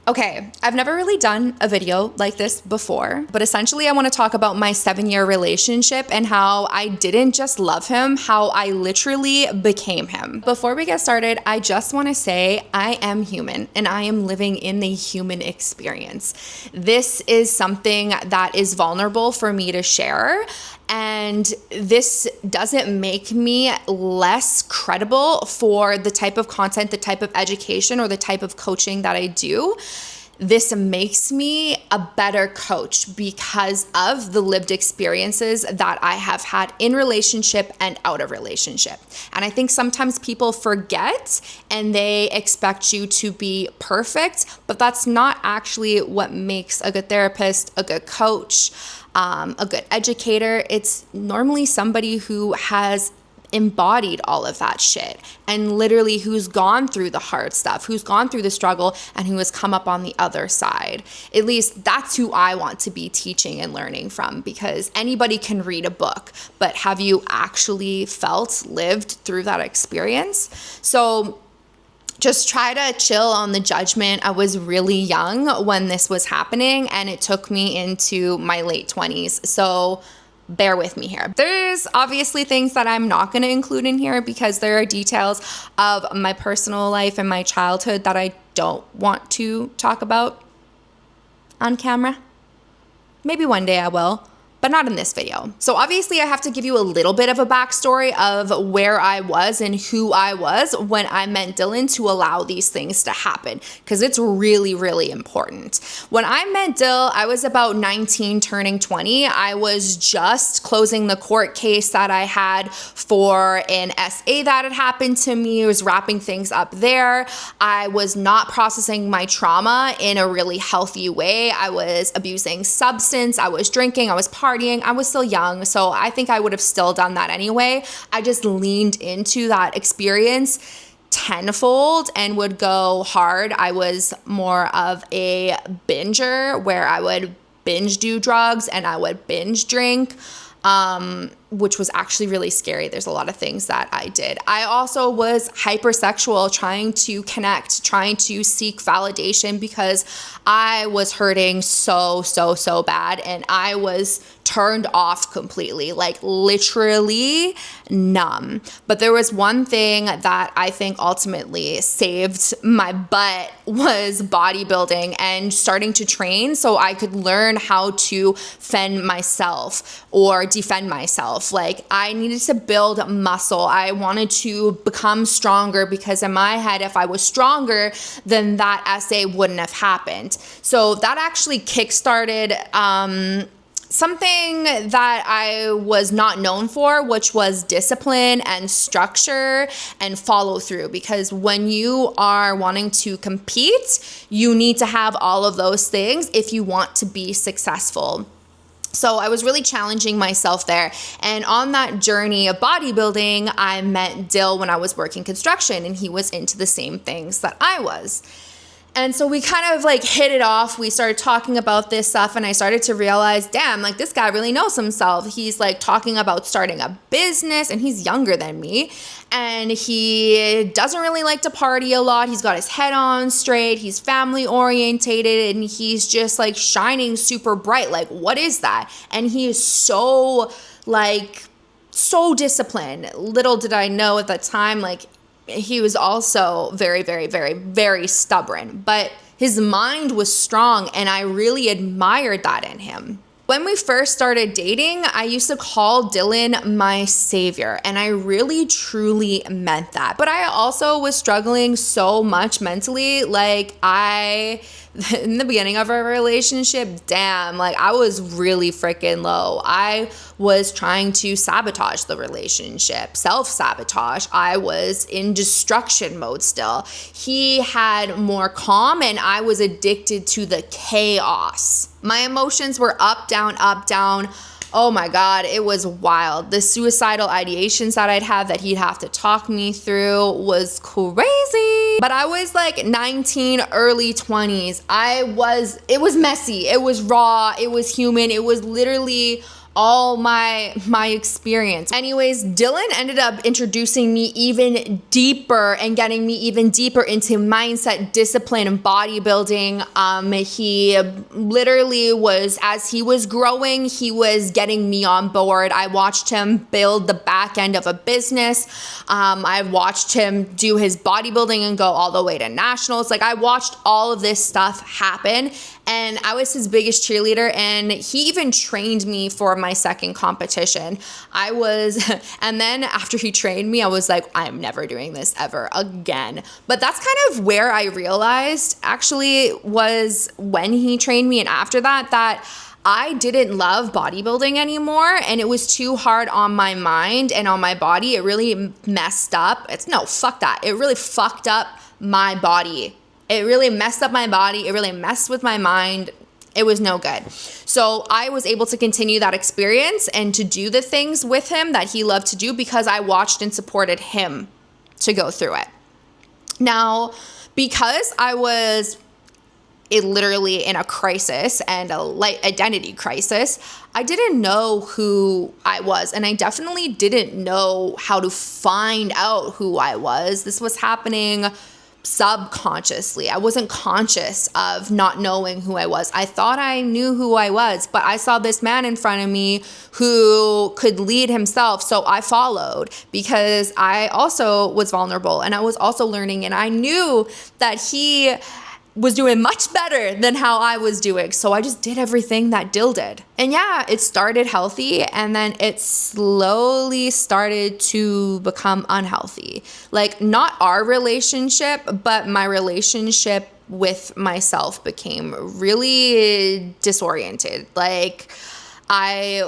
Okay, I've never really done a video like this before, but essentially I want to talk about my 7-year relationship and how I didn't just love him, how I literally became him. Before we get started, I just want to say I am human and I am living in the human experience. This is something that is vulnerable for me to share. And this doesn't make me less credible for the type of content, the type of education, or the type of coaching that I do. This makes me a better coach because of the lived experiences that I have had in relationship and out of relationship. And I think sometimes people forget and they expect you to be perfect, but that's not actually what makes a good therapist, a good coach, a good educator. It's normally somebody who has embodied all of that shit and literally who's gone through the hard stuff, who's gone through the struggle, and who has come up on the other side. At least that's who I want to be teaching and learning from, because anybody can read a book, but have you actually lived through that experience? So just try to chill on the judgment. I was really young when this was happening, and it took me into my late 20s. So bear with me here. There's obviously things that I'm not going to include in here because there are details of my personal life and my childhood that I don't want to talk about on camera. Maybe one day I will, but not in this video. So obviously I have to give you a little bit of a backstory of where I was and who I was when I met Dylan to allow these things to happen, because it's really, really important. When I met Dill, I was about 19 turning 20. I was just closing the court case that I had for an SA that had happened to me. I was wrapping things up there. I was not processing my trauma in a really healthy way. I was abusing substance. I was drinking. I was partying. I was still young, so I think I would have still done that anyway. I just leaned into that experience tenfold and would go hard. I was more of a binger where I would binge do drugs and I would binge drink, which was actually really scary. There's a lot of things that I did. I also was hypersexual, trying to connect, trying to seek validation because I was hurting so bad, and I was turned off completely, like literally numb. But there was one thing that I think ultimately saved my butt was bodybuilding and starting to train so I could learn how to fend myself or defend myself. Like, I needed to build muscle. I wanted to become stronger because in my head, if I was stronger, then that essay wouldn't have happened. So that actually kickstarted something that I was not known for, which was discipline and structure and follow through. Because when you are wanting to compete, you need to have all of those things if you want to be successful. So I was really challenging myself there. And on that journey of bodybuilding, I met Dill when I was working construction, and he was into the same things that I was. And so we kind of like hit it off. We started talking about this stuff, and I started to realize, damn, like this guy really knows himself. He's like talking about starting a business, and he's younger than me. And he doesn't really like to party a lot. He's got his head on straight. He's family orientated, and he's just like shining super bright. Like, what is that? And he is so disciplined. Little did I know at that time, like, he was also very, very, very, very stubborn, but his mind was strong, and I really admired that in him. When we first started dating, I used to call Dylan my savior, and I really truly meant that. But I also was struggling so much mentally. Like, in the beginning of our relationship, damn, like I was really freaking low. I was trying to sabotage the relationship, self-sabotage. I was in destruction mode still. He had more calm, and I was addicted to the chaos. My emotions were up, down, up, down. Oh my God, it was wild. The suicidal ideations that I'd have that he'd have to talk me through was crazy. But I was like 19, early 20s. It was messy. It was raw. It was human. It was literally all my experience. Anyways, Dylan ended up introducing me even deeper and getting me even deeper into mindset, discipline, and bodybuilding. He literally was, as he was growing, he was getting me on board. I watched him build the back end of a business. I watched him do his bodybuilding and go all the way to nationals. Like, I watched all of this stuff happen, and I was his biggest cheerleader, and he even trained me for my second competition. And then after he trained me, I was like, I'm never doing this ever again. But that's kind of where I realized, actually, was when he trained me, and after that I didn't love bodybuilding anymore, and it was too hard on my mind and on my body. It really messed up. Fuck that. It really fucked up my body. It really messed up my body. It really messed with my mind. It was no good. So I was able to continue that experience and to do the things with him that he loved to do because I watched and supported him to go through it. Now, because I was literally in a crisis and a identity crisis, I didn't know who I was, and I definitely didn't know how to find out who I was. This was happening subconsciously. I wasn't conscious of not knowing who I was. I thought I knew who I was, but I saw this man in front of me who could lead himself, so I followed because I also was vulnerable and I was also learning, and I knew that he was doing much better than how I was doing. So I just did everything that Dill did. And yeah, it started healthy, and then it slowly started to become unhealthy. Like, not our relationship, but my relationship with myself became really disoriented. Like, I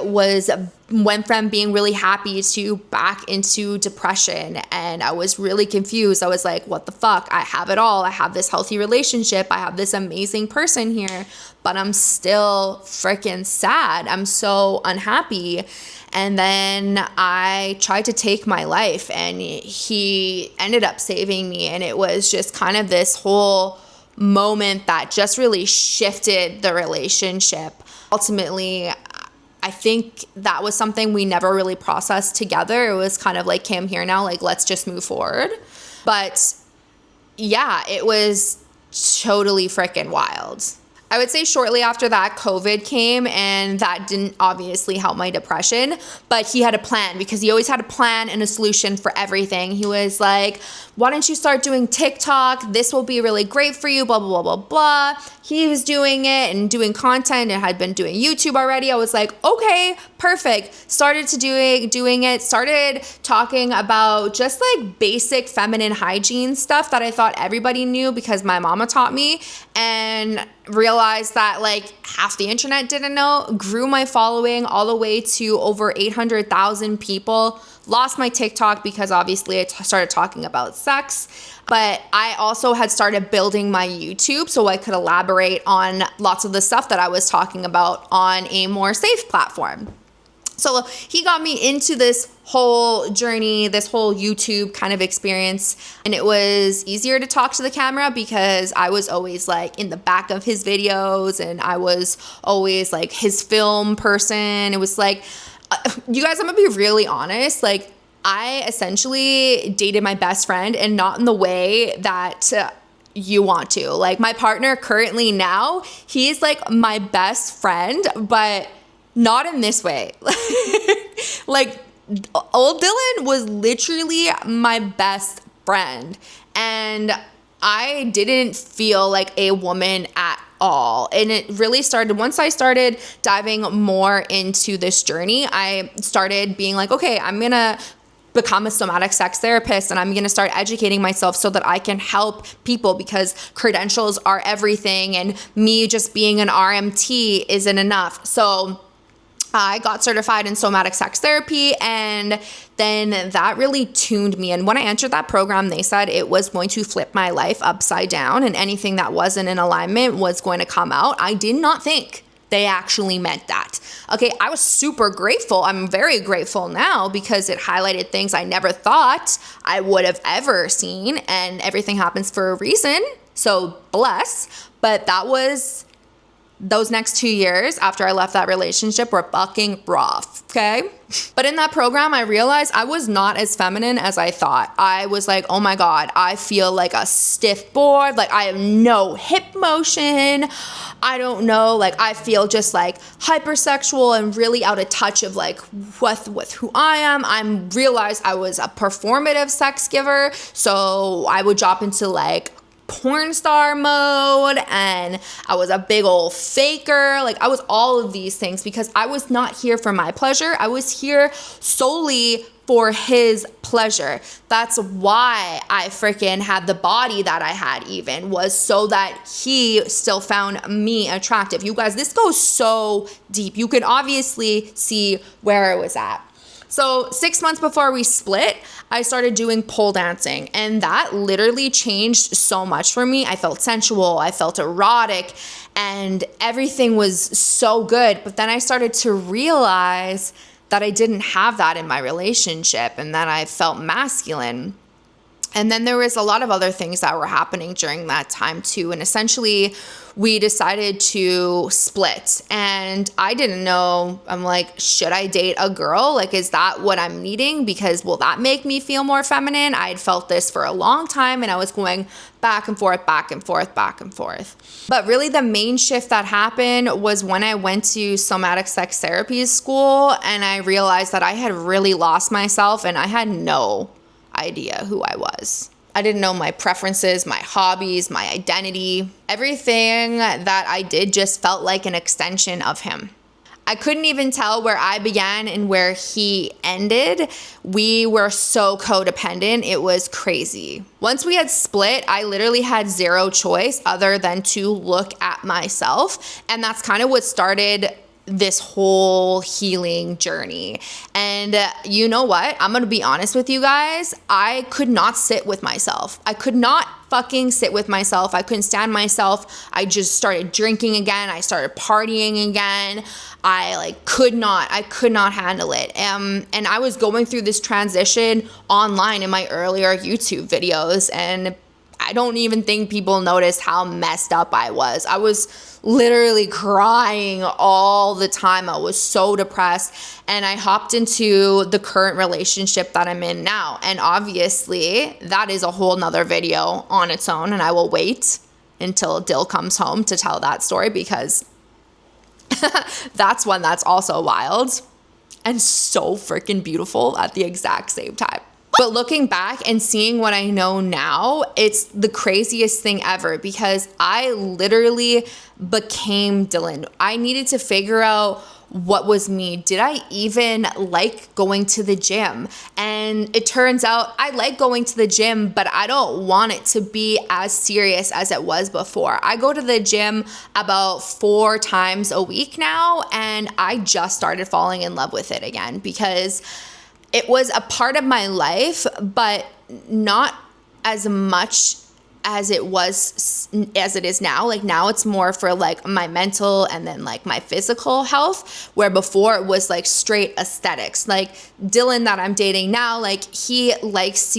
went from being really happy to back into depression, and I was really confused. I was like, what the fuck? I have it all. I have this healthy relationship. I have this amazing person here, but I'm still freaking sad. I'm so unhappy. And then I tried to take my life, and he ended up saving me. And it was just kind of this whole moment that just really shifted the relationship. Ultimately, I think that was something we never really processed together. It was kind of like, okay, I'm here now, like, let's just move forward. But yeah, it was totally freaking wild. I would say shortly after that, COVID came, and that didn't obviously help my depression, but he had a plan because he always had a plan and a solution for everything. He was like, why don't you start doing TikTok? This will be really great for you, blah, blah, blah, blah, blah. He was doing it and doing content and had been doing YouTube already. I was like, okay, perfect. Started doing it, started talking about just like basic feminine hygiene stuff that I thought everybody knew because my mama taught me, and realized that like half the internet didn't know. Grew my following all the way to over 800,000 people. Lost my TikTok because obviously I started talking about sex, but I also had started building my YouTube so I could elaborate on lots of the stuff that I was talking about on a more safe platform. So he got me into this whole journey, this whole YouTube kind of experience. And it was easier to talk to the camera because I was always like in the back of his videos, and I was always like his film person. It was like, you guys, I'm gonna be really honest. Like, I essentially dated my best friend, and not in the way that you want to. Like, my partner currently now, he's like my best friend, but not in this way. Like, old Dylan was literally my best friend, and I didn't feel like a woman at all. And it really started once I started diving more into this journey. I started being like, okay, I'm gonna become a somatic sex therapist, and I'm going to start educating myself so that I can help people, because credentials are everything, and me just being an RMT isn't enough. So I got certified in somatic sex therapy, and then that really tuned me. And when I entered that program, they said it was going to flip my life upside down, and anything that wasn't in alignment was going to come out. I did not think they actually meant that. Okay, I was super grateful. I'm very grateful now because it highlighted things I never thought I would have ever seen, and everything happens for a reason. So bless. But that was those next 2 years after I left that relationship were fucking rough, okay? But in that program, I realized I was not as feminine as I thought. I was like, oh my God, I feel like a stiff board. Like I have no hip motion. I don't know. Like I feel just like hypersexual and really out of touch of like with who I am. I realized I was a performative sex giver. So I would drop into like porn star mode, and I was a big old faker. Like I was all of these things because I was not here for my pleasure. I was here solely for his pleasure. That's why I freaking had the body that I had, even was so that he still found me attractive. You guys, this goes so deep. You can obviously see where I was at. So 6 months before we split, I started doing pole dancing, and that literally changed so much for me. I felt sensual, I felt erotic, and everything was so good. But then I started to realize that I didn't have that in my relationship and that I felt masculine. And then there was a lot of other things that were happening during that time too. And essentially we decided to split, and I didn't know. I'm like, should I date a girl? Like, is that what I'm needing? Because will that make me feel more feminine? I had felt this for a long time, and I was going back and forth, back and forth, back and forth. But really the main shift that happened was when I went to somatic sex therapy school, and I realized that I had really lost myself and I had no idea who I was. I didn't know my preferences, my hobbies, my identity. Everything that I did just felt like an extension of him. I couldn't even tell where I began and where he ended. We were so codependent. It was crazy. Once we had split, I literally had zero choice other than to look at myself. And that's kind of what started this whole healing journey. And you know what? I'm going to be honest with you guys. I could not sit with myself. I could not fucking sit with myself. I couldn't stand myself. I just started drinking again. I started partying again. I could not handle it. And I was going through this transition online in my earlier YouTube videos, and I don't even think people noticed how messed up I was. I was literally crying all the time. I was so depressed, and I hopped into the current relationship that I'm in now. And obviously that is a whole nother video on its own, and I will wait until Dill comes home to tell that story, because that's one that's also wild and so freaking beautiful at the exact same time. But looking back and seeing what I know now, it's the craziest thing ever, because I literally became Dylan. I needed to figure out what was me. Did I even like going to the gym? And it turns out I like going to the gym, but I don't want it to be as serious as it was before. I go to the gym about 4 times a week now, and I just started falling in love with it again, because it was a part of my life, but not as much as it is now. Like now it's more for like my mental and then like my physical health, where before it was like straight aesthetics. Like Dylan that I'm dating now, like he loves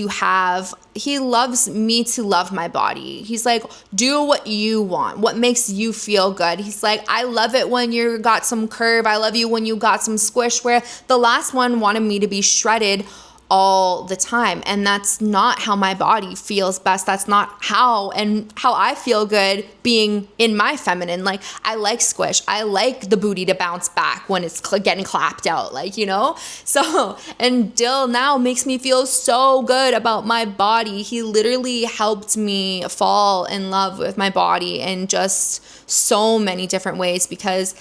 me to love my body. He's like, do what you want, what makes you feel good. He's like, I love it when you got some curve. I love you when you got some squish, where the last one wanted me to be shredded all the time. And that's not how my body feels best. That's not how I feel good being in my feminine. Like I like squish. I like the booty to bounce back when it's getting clapped out, like, you know? So, and Dill now makes me feel so good about my body. He literally helped me fall in love with my body in just so many different ways, because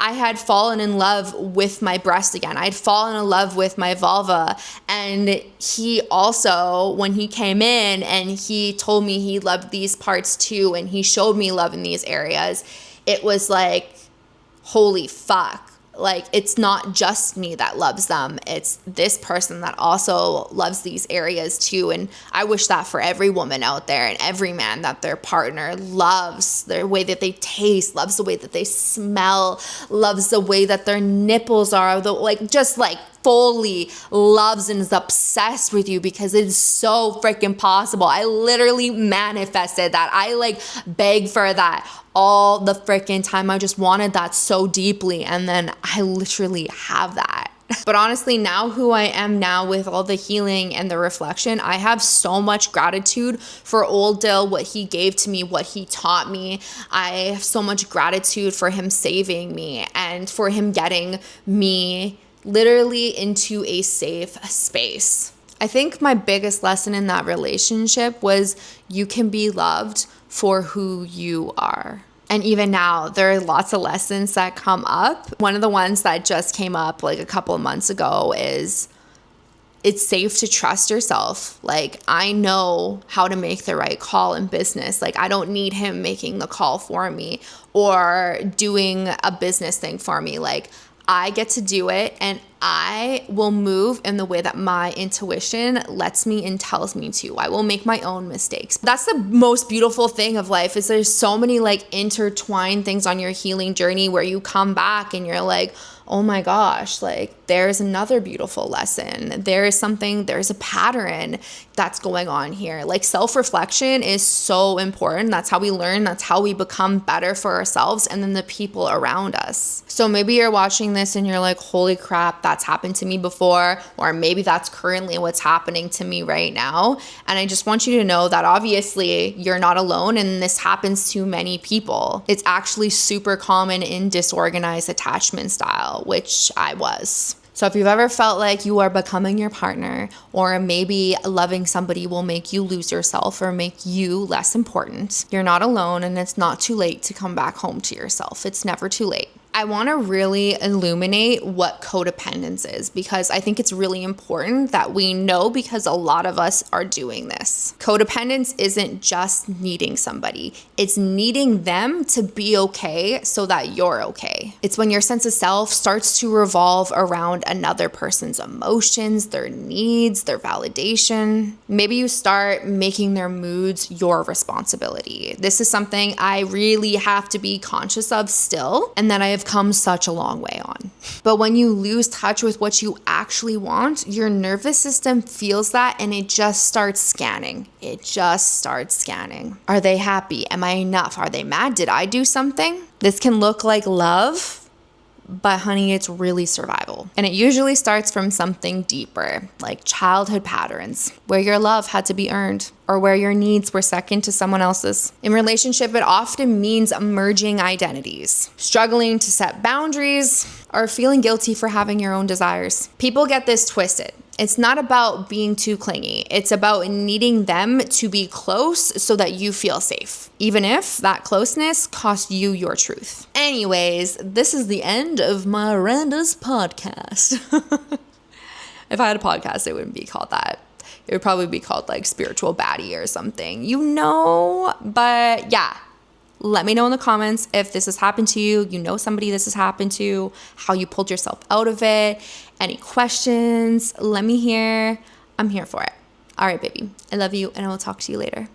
I had fallen in love with my breast again. I'd fallen in love with my vulva. And he also, when he came in and he told me he loved these parts too, and he showed me love in these areas, it was like, holy fuck. Like, it's not just me that loves them. It's this person that also loves these areas too. And I wish that for every woman out there and every man, that their partner loves the way that they taste, loves the way that they smell, loves the way that their nipples are, just like fully loves and is obsessed with you because it's so freaking possible. I literally manifested that. I like begged for that all the freaking time. I just wanted that so deeply, and then I literally have that. But honestly, now who I am now with all the healing and the reflection, I have so much gratitude for old Dill, what he gave to me, what he taught me. I have so much gratitude for him saving me and for him getting me literally into a safe space. I think my biggest lesson in that relationship was you can be loved for who you are. And even now, there are lots of lessons that come up. One of the ones that just came up like a couple of months ago is it's safe to trust yourself. Like, I know how to make the right call in business. Like, I don't need him making the call for me or doing a business thing for me. Like, I get to do it, and I will move in the way that my intuition lets me and tells me to. I will make my own mistakes. That's the most beautiful thing of life, is there's so many like intertwined things on your healing journey where you come back and you're like, oh my gosh, like there's another beautiful lesson. There's a pattern that's going on here. Like, self-reflection is so important. That's how we learn. That's how we become better for ourselves and then the people around us. So maybe you're watching this and you're like, holy crap, that's happened to me before, or maybe that's currently what's happening to me right now. And I just want you to know that obviously you're not alone, and this happens to many people. It's actually super common in disorganized attachment style, which I was. So if you've ever felt like you are becoming your partner, or maybe loving somebody will make you lose yourself or make you less important, you're not alone, and it's not too late to come back home to yourself. It's never too late. I want to really illuminate what codependence is, because I think it's really important that we know, because a lot of us are doing this. Codependence isn't just needing somebody. It's needing them to be okay so that you're okay. It's when your sense of self starts to revolve around another person's emotions, their needs, their validation. Maybe you start making their moods your responsibility. This is something I really have to be conscious of still, and that I have come such a long way on. But when you lose touch with what you actually want, your nervous system feels that, and it just starts scanning. Are they happy? Am I enough? Are they mad? Did I do something? This can look like love, but honey, it's really survival. And it usually starts from something deeper, like childhood patterns, where your love had to be earned, or where your needs were second to someone else's. In relationship, it often means merging identities, struggling to set boundaries, or feeling guilty for having your own desires. People get this twisted. It's not about being too clingy. It's about needing them to be close so that you feel safe, even if that closeness costs you your truth. Anyways, this is the end of Miranda's podcast. If I had a podcast, it wouldn't be called that. It would probably be called like Spiritual Baddie or something, but yeah. Let me know in the comments if this has happened to you, you know somebody this has happened to, how you pulled yourself out of it, any questions, let me hear. I'm here for it. All right, baby. I love you, and I will talk to you later.